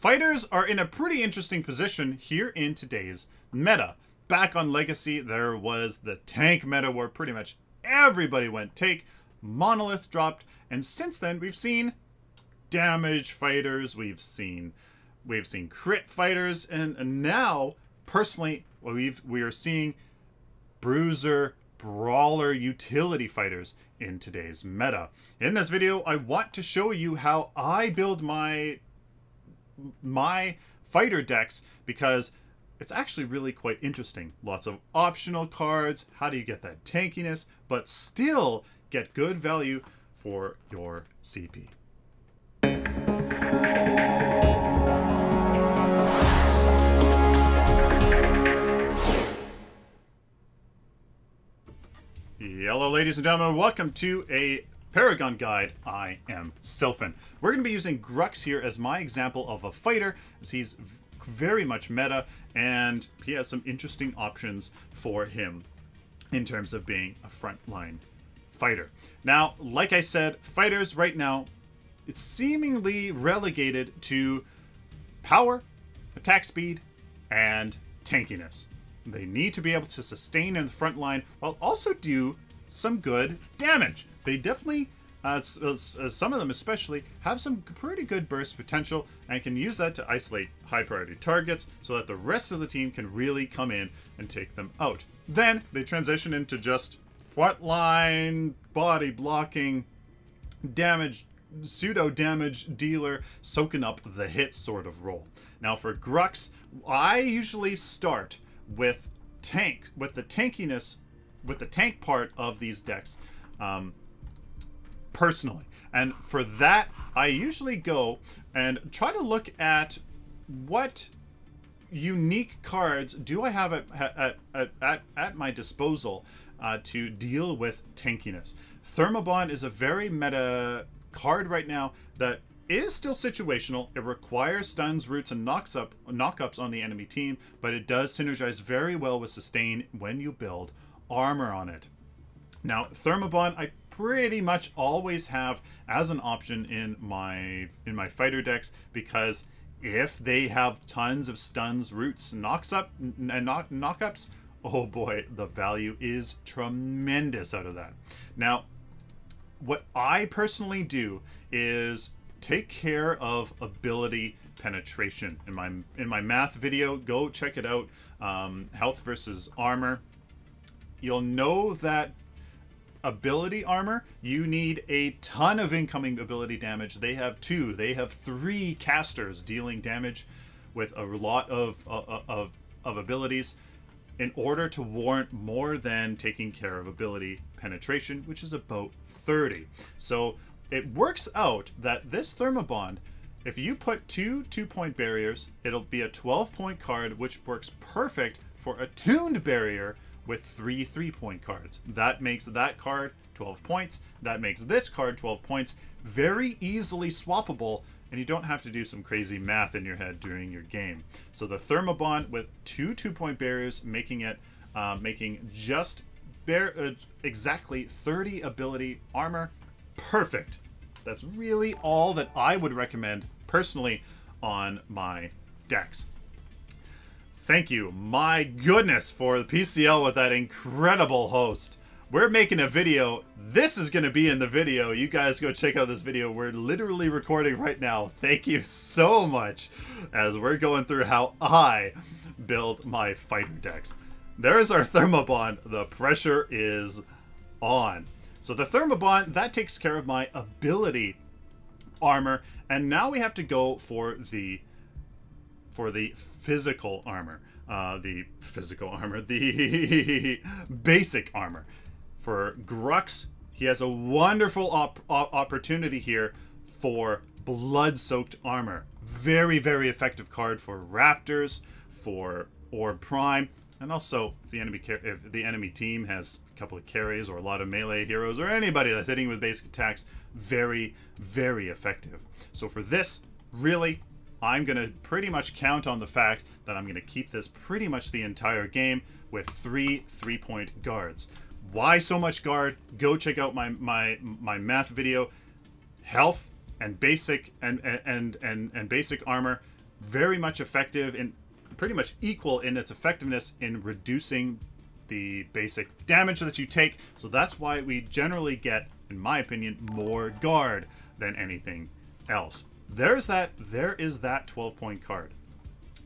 Fighters are in a pretty interesting position here in today's meta. Back on Legacy, there was the tank meta where pretty much everybody went tank. Monolith dropped, and since then we've seen damage fighters, we've seen crit fighters, and now personally we are seeing bruiser, brawler, utility fighters in today's meta. In this video, I want to show you how I build my fighter decks, because it's actually really quite interesting. Lots of optional cards. How do you get that tankiness but still get good value for your CP? Hello ladies and gentlemen, welcome to a Paragon Guide. I am Sylphin. We're going to be using Grux here as my example of a fighter, as he's very much meta and he has some interesting options for him in terms of being a frontline fighter. Now, like I said, fighters right now, it's seemingly relegated to power, attack speed, and tankiness. They need to be able to sustain in the front line while also do some good damage. They definitely, some of them especially, have some pretty good burst potential and can use that to isolate high priority targets so that the rest of the team can really come in and take them out. Then they transition into just frontline, body blocking, damage, pseudo damage dealer, soaking up the hits sort of role. Now for Grux, I usually start with the tankiness, with the tank part of these decks, personally. And for that, I usually go and try to look at what unique cards do I have at my disposal to deal with tankiness. Thermobond is a very meta card right now that is still situational. It requires stuns, roots, and knockups on the enemy team, but it does synergize very well with sustain when you build armor on it. Now, Thermobond I pretty much always have as an option in my fighter decks, because if they have tons of stuns, roots, knockups, oh boy, the value is tremendous out of that. Now, what I personally do is take care of ability penetration. In my math video, go check it out, health versus armor. You'll know that ability armor, you need a ton of incoming ability damage. They have 2, they have 3 casters dealing damage with a lot of abilities in order to warrant more than taking care of ability penetration, which is about 30. So it works out that this Thermobond, if you put 2 2-point barriers, it'll be a 12-point card, which works perfect for a tuned barrier with 3 3-point cards. That makes that card 12 points. That makes this card 12 points. Very easily swappable, and you don't have to do some crazy math in your head during your game. So the Thermobond with 2 2-point barriers, making it just exactly 30 ability armor. Perfect. That's really all that I would recommend personally on my decks. Thank you, my goodness, for the PCL with that incredible host. We're making a video. This is going to be in the video. You guys go check out this video. We're literally recording right now. Thank you so much as we're going through how I build my fighter decks. There's our Thermobond. The pressure is on. So the Thermobond, that takes care of my ability armor. And now we have to go for the physical armor. The basic armor. For Grux, he has a wonderful opportunity here for blood-soaked armor. Very, very effective card for Raptors, for Orb Prime, and also if the enemy team has a couple of carries or a lot of melee heroes or anybody that's hitting with basic attacks, very, very effective. So for this, really, I'm going to pretty much count on the fact that I'm going to keep this pretty much the entire game with 3 3-point guards. Why so much guard? Go check out my math video. Health and basic and basic armor very much effective and pretty much equal in its effectiveness in reducing the basic damage that you take. So that's why we generally get, in my opinion, more guard than anything else. There is that 12-point card.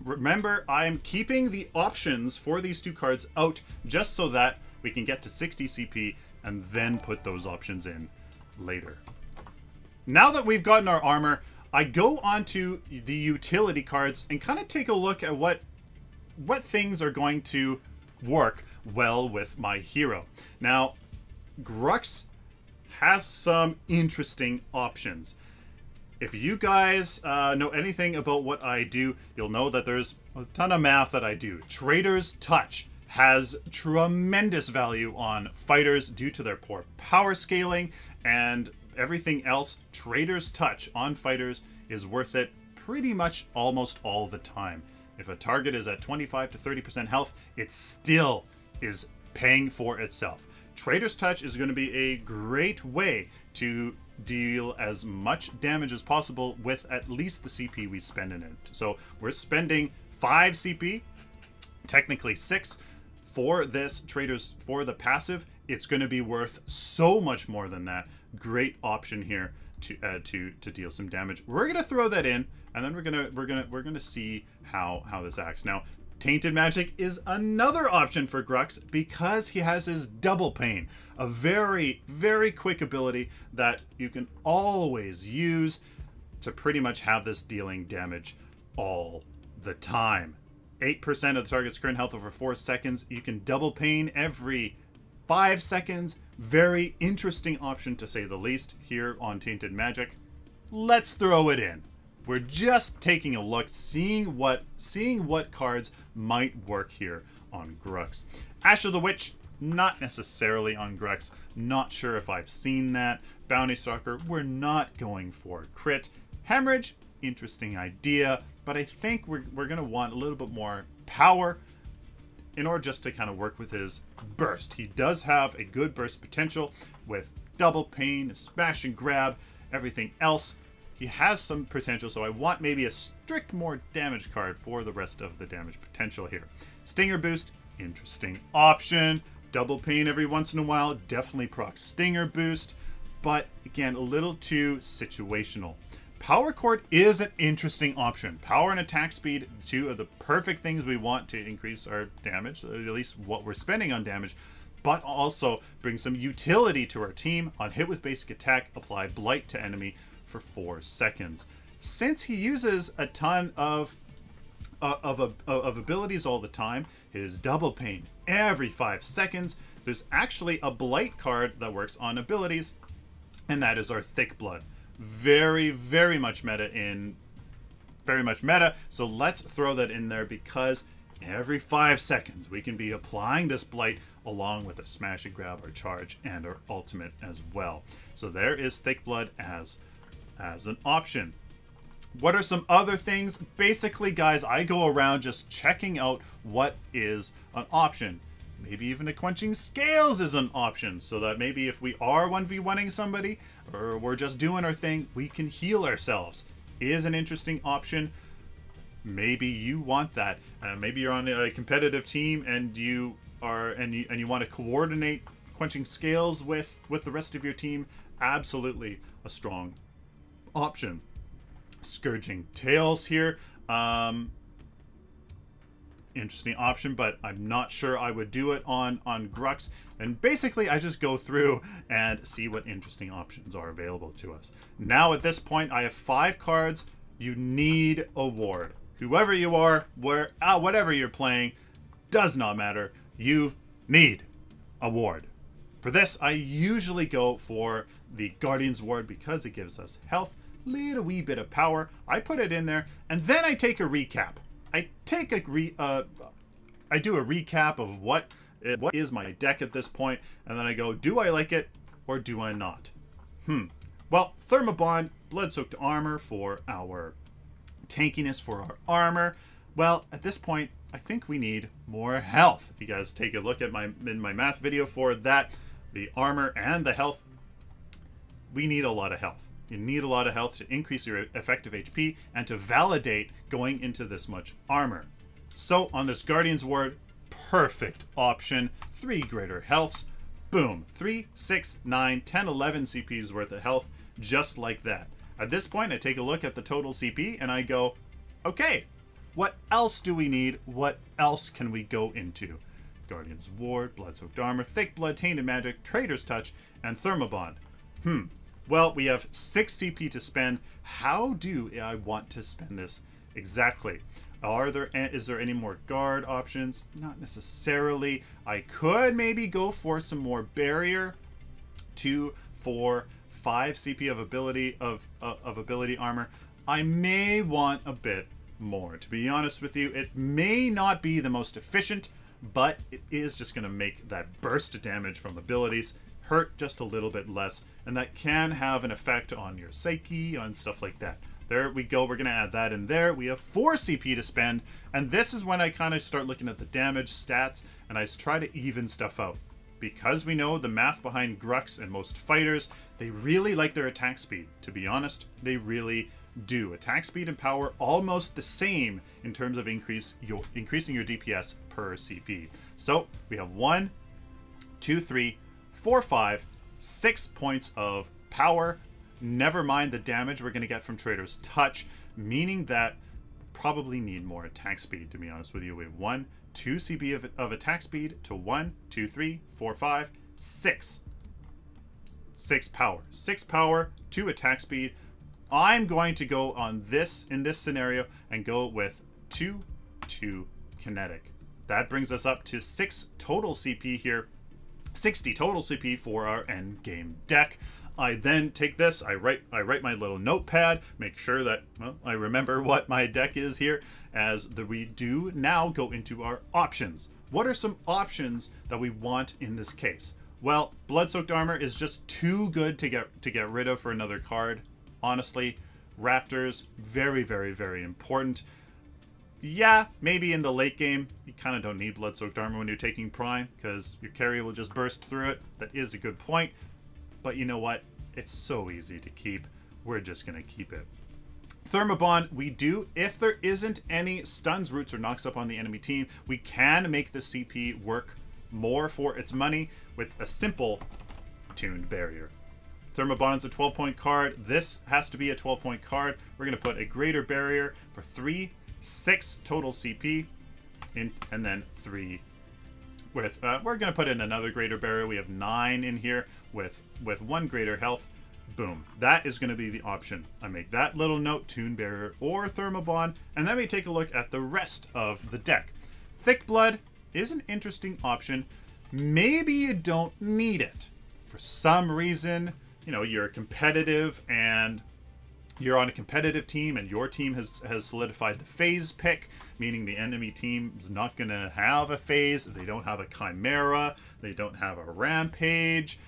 Remember, I'm keeping the options for these two cards out just so that we can get to 60 CP and then put those options in later. Now that we've gotten our armor, I go on to the utility cards and kind of take a look at what things are going to work well with my hero. Now, Grux has some interesting options. If you guys know anything about what I do, you'll know that there's a ton of math that I do. Trader's Touch has tremendous value on fighters due to their poor power scaling and everything else. Trader's Touch on fighters is worth it pretty much almost all the time. If a target is at 25 to 30% health, it still is paying for itself. Trader's Touch is going to be a great way to deal as much damage as possible with at least the CP we spend in it. So we're spending 5 CP, technically 6, for this for the passive. It's going to be worth so much more than that. Great option here to deal some damage. We're going to throw that in, and then we're gonna see how this acts. Now, Tainted Magic is another option for Grux because he has his Double Pain, a very, very quick ability that you can always use to pretty much have this dealing damage all the time. 8% of the target's current health over 4 seconds. You can Double Pain every 5 seconds. Very interesting option to say the least here on Tainted Magic. Let's throw it in. We're just taking a look, seeing what cards might work here on Grux. Ash of the Witch, not necessarily on Grux. Not sure if I've seen that. Bounty Stalker, we're not going for crit. Hemorrhage, interesting idea, but I think we're going to want a little bit more power in order just to kind of work with his burst. He does have a good burst potential with Double Pain, Smash and Grab, everything else. He has some potential, so I want maybe a strict more damage card for the rest of the damage potential here. Stinger Boost, interesting option. Double Pain every once in a while, definitely proc Stinger Boost, but again, a little too situational. Power Chord is an interesting option. Power and attack speed, two of the perfect things we want to increase our damage, at least what we're spending on damage, but also bring some utility to our team. On hit with basic attack, apply Blight to enemy for 4 seconds. Since he uses a ton of abilities all the time, his Double Pain every 5 seconds, there's actually a Blight card that works on abilities, and that is our Thick Blood. Very, very much meta, so let's throw that in there because every 5 seconds we can be applying this Blight along with a Smash and Grab, our charge, and our ultimate as well. So there is Thick Blood as an option. What are some other things? Basically, guys, I go around just checking out what is an option. Maybe even a Quenching Scales is an option, so that maybe if we are 1v1ing somebody, or we're just doing our thing, we can heal ourselves. Is an interesting option. Maybe you want that. Maybe you're on a competitive team and you want to coordinate Quenching Scales with the rest of your team. Absolutely a strong option. Scourging Tails here. Interesting option, but I'm not sure I would do it on Grux. And basically, I just go through and see what interesting options are available to us. Now, at this point, I have 5 cards. You need a ward. Whoever you are, whatever you're playing, does not matter. You need a ward. For this, I usually go for the Guardian's Ward because it gives us health, little wee bit of power. I put it in there, and then I take a recap. I do a recap of what is my deck at this point, and then I go, do I like it or do I not? Well, Thermobond, Blood-Soaked Armor for our tankiness for our armor. Well, at this point, I think we need more health. If you guys take a look at my math video for that, the armor and the health, we need a lot of health. You need a lot of health to increase your effective HP and to validate going into this much armor. So on this Guardian's Ward, perfect option. 3 greater healths. Boom. 3, 6, 9, 10, 11 CP's worth of health, just like that. At this point, I take a look at the total CP and I go, okay, what else do we need? What else can we go into? Guardian's Ward, Blood-Soaked Armor, Thick Blood, Tainted Magic, Traitor's Touch, and Thermobond. Well, we have 6 CP to spend. How do I want to spend this exactly? Is there any more guard options? Not necessarily. I could maybe go for some more barrier. 2, 4, 5 CP of ability armor. I may want a bit more. To be honest with you, it may not be the most efficient, but it is just going to make that burst damage from abilities hurt just a little bit less, and that can have an effect on your psyche, on stuff like that. There we go. We're going to add that in there. We have 4 CP to spend, and this is when I kind of start looking at the damage stats, and I try to even stuff out. Because we know the math behind Grux and most fighters, they really like their attack speed. To be honest, they really do. Attack speed and power almost the same in terms of increasing your DPS per CP. So we have 1, 2, 3, 4, 5, 6 points of power. Never mind the damage we're going to get from Traitor's Touch, meaning that probably need more attack speed, to be honest with you. We have 1, 2 CP of attack speed to 1, 2, 3, 4, 5, 6. 6 power. 6 power, 2 attack speed. I'm going to go on this, in this scenario, and go with 2, 2 kinetic. That brings us up to 6 total CP here. 60 total CP for our end game deck. I then take this, I write my little notepad, make sure that, well, I remember what my deck is here, as we do now go into our options. What are some options that we want in this case? Well, Blood-Soaked Armor is just too good to get rid of for another card. Honestly, Raptors, very, very, very important. Yeah, maybe in the late game, you kind of don't need Blood-Soaked Armor when you're taking Prime, because your carry will just burst through it. That is a good point. But you know what? It's so easy to keep. We're just going to keep it. Thermobond, we do, if there isn't any stuns, roots, or knocks up on the enemy team, we can make the CP work more for its money with a simple tuned barrier. Thermobond's a 12-point card. This has to be a 12-point card. We're going to put a greater barrier for 3, 6 total CP, and then 3 with, we're going to put in another greater barrier. We have 9 in here with 1 greater health. Boom. That is going to be the option. I make that little note, Tune Barrier or Thermobond, and then we take a look at the rest of the deck. Thick Blood is an interesting option. Maybe you don't need it. For some reason, you know, you're competitive and you're on a competitive team and your team has solidified the phase pick, meaning the enemy team is not going to have a phase. They don't have a Chimera. They don't have a Rampage.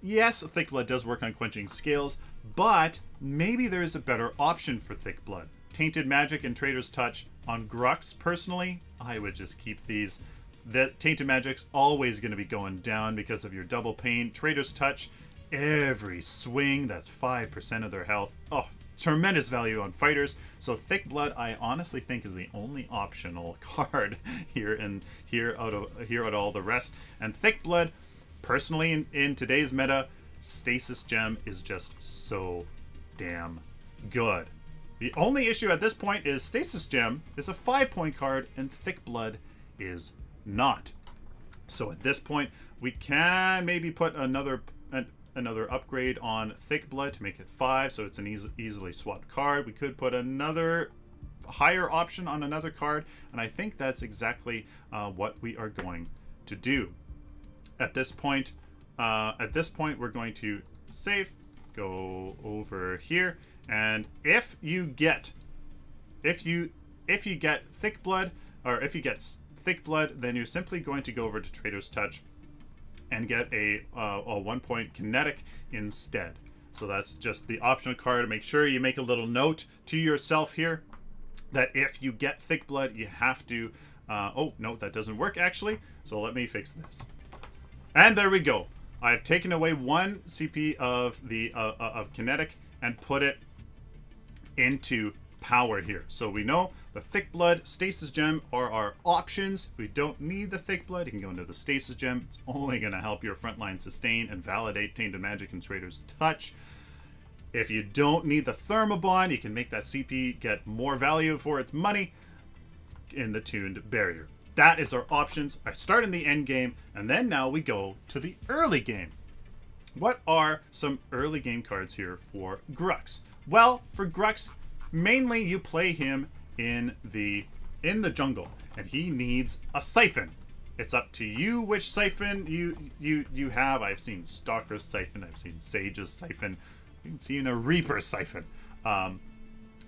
Yes, Thick Blood does work on quenching scales, but maybe there's a better option for Thick Blood. Tainted Magic and Traitor's Touch on Grux, personally, I would just keep these. The Tainted Magic's always going to be going down because of your double pain. Traitor's Touch, every swing, that's 5% of their health. Oh, tremendous value on fighters. So Thick Blood, I honestly think, is the only optional card here out of all the rest. And Thick Blood, personally, in today's meta, Stasis Gem is just so damn good. The only issue at this point is Stasis Gem is a 5-point card and Thick Blood is not. So at this point, we can maybe put another upgrade on Thick Blood to make it 5, so it's an easily swapped card. We could put another higher option on another card, and I think that's exactly what we are going to do. At this point, we're going to save, go over here, and if you get Thick Blood, or if you get Thick Blood, then you're simply going to go over to Traitor's Touch and get a 1-point kinetic instead. So that's just the optional card. Make sure you make a little note to yourself here that if you get Thick Blood, you have to oh no, that doesn't work actually, so let me fix this. And there we go. I've taken away 1 CP of the of kinetic and put it into power here. So we know the thick blood, stasis gem are our options. If we don't need the thick blood, you can go into the stasis gem. It's only going to help your frontline sustain and validate Tainted Magic and Traitor's Touch. If you don't need the Thermobond, you can make that CP get more value for its money in the Tuned Barrier. That is our options. I start in the end game, and then now we go to the early game. What are some early game cards here for Grux? Well, for Grux, mainly you play him in the jungle, and he needs a Sylphin. It's up to you which Sylphin you have. I've seen Stalker's Sylphin, I've seen Sage's Sylphin, you can see in a Reaper's Sylphin.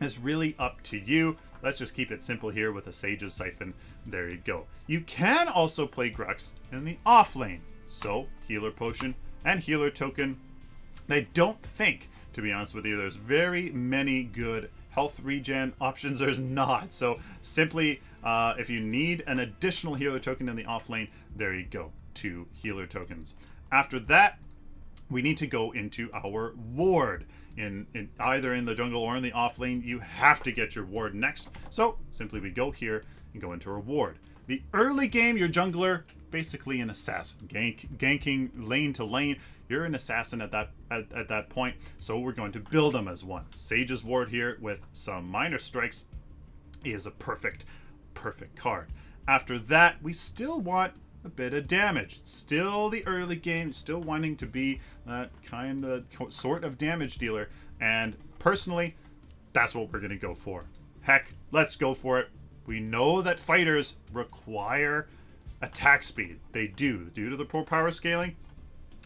It's really up to you. Let's just keep it simple here with a Sage's Sylphin. There you go. You can also play Grux in the off lane. So, Healer Potion and Healer Token. I don't think, to be honest with you, there's very many good health regen options. There's not. So, simply, if you need an additional Healer Token in the off lane, there you go. 2 Healer Tokens. After that, we need to go into our ward. In either in the jungle or in the off lane, you have to get your ward next. So simply we go here and go into our ward. The early game, your jungler, basically an assassin, ganking lane to lane. You're an assassin at that point, so we're going to build them as one. Sage's ward here with some minor strikes is a perfect card. After that, we still want a bit of damage. It's still the early game, still wanting to be that kind of sort of damage dealer, and personally, that's what we're gonna go for. Heck, let's go for it. We know that fighters require attack speed. They do, due to the pro power scaling.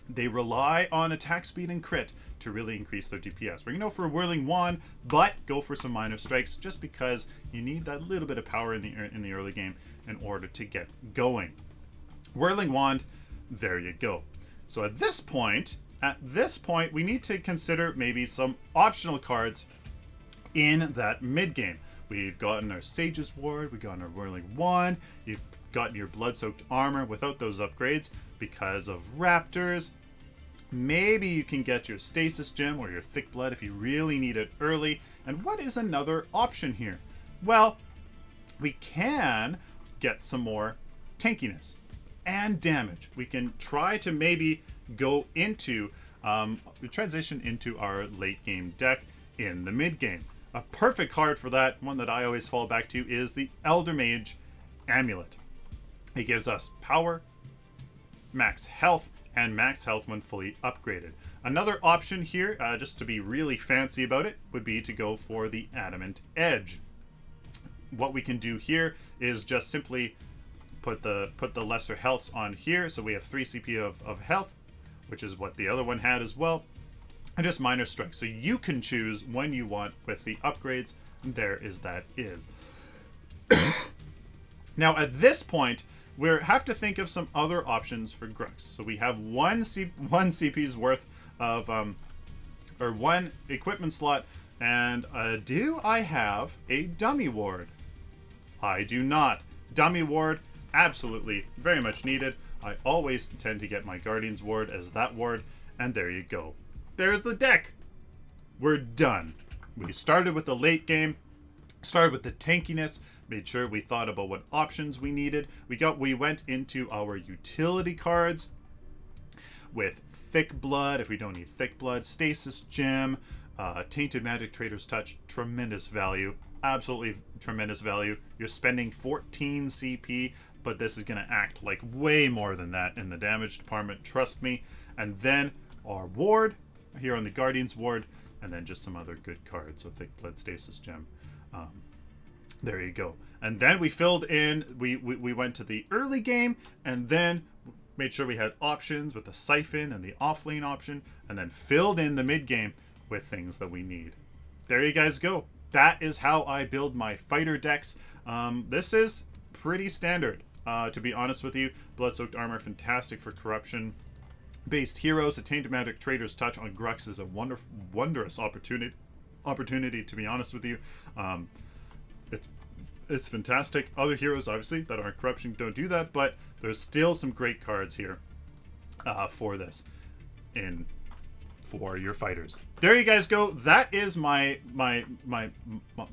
They rely on attack speed and crit to really increase their DPS. We're gonna go for a Whirling Wand, but go for some minor strikes just because you need that little bit of power in the early game in order to get going. Whirling Wand, there you go. So at this point, we need to consider maybe some optional cards in that mid game. We've gotten our Sage's Ward, we've gotten our Whirling Wand, you've gotten your Blood-Soaked Armor without those upgrades because of Raptors. Maybe you can get your Stasis Gem or your Thick Blood if you really need it early. And what is another option here? Well, we can get some more tankiness and damage. We can try to maybe go into transition into our late game deck in the mid game. A perfect card for that, one that I always fall back to, is the Elder Mage Amulet. It gives us power, max health, and max health when fully upgraded. Another option here, just to be really fancy about it, would be to go for the Adamant Edge. What we can do here is just simply put the lesser healths on here, so we have 3 CP of health, which is what the other one had as well, and just minor strikes. So you can choose when you want with the upgrades. There is that is. Now at this point, we have to think of some other options for Grux. So we have one CP's worth of or 1 equipment slot, and do I have a dummy ward? I do not. Dummy ward, absolutely very much needed. I always tend to get my Guardian's ward as that ward, and there you go. There's the deck. We're done. We started with the late game, started with the tankiness, made sure we thought about what options we needed. We went into our utility cards with Thick Blood, if we don't need Thick Blood, Stasis Gem, Tainted Magic, Traitor's Touch, tremendous value. Absolutely tremendous value. You're spending 14 CP, but this is going to act like way more than that in the damage department, trust me. And then our ward here on the Guardian's ward, and then just some other good cards. So Thick Blood, Stasis Gem. There you go. And then we filled in, we went to the early game, and then made sure we had options with the Sylphin and the offlane option, and then filled in the mid game with things that we need. There you guys go. That is how I build my fighter decks. This is pretty standard, to be honest with you. Blood-Soaked Armor, fantastic for corruption-based heroes. A Tainted Magic, Traitor's Touch on Grux is a wondrous opportunity, to be honest with you. It's fantastic. Other heroes, obviously, that aren't corruption don't do that, but there's still some great cards here for this. in for your fighters. There you guys go. That is the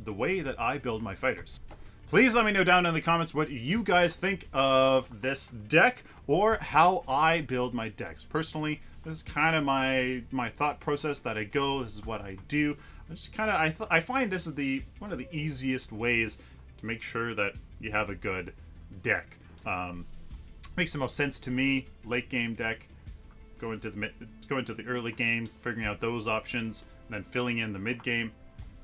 way that I build my fighters. Please let me know down in the comments what you guys think of this deck or how I build my decks. Personally, this is kind of my thought process that I go. This is what I do. I just kind of I find this is one of the easiest ways to make sure that you have a good deck. Makes the most sense to me. Late game deck. Go into the early game, figuring out those options, and then filling in the mid game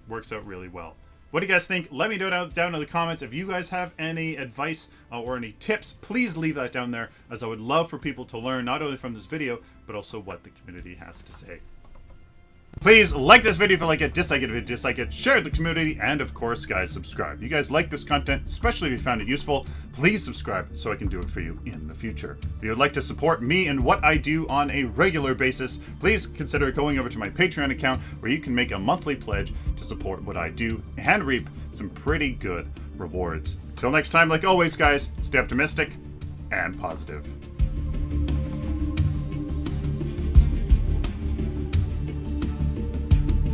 works out really well. What do you guys think? Let me know down in the comments. If you guys have any advice or any tips, please leave that down there, as I would love for people to learn not only from this video, but also what the community has to say. Please like this video if you like it, dislike it if you dislike it, share it with the community, and of course, guys, subscribe. If you guys like this content, especially if you found it useful, please subscribe so I can do it for you in the future. If you would like to support me and what I do on a regular basis, please consider going over to my Patreon account where you can make a monthly pledge to support what I do and reap some pretty good rewards. Till next time, like always, guys, stay optimistic and positive.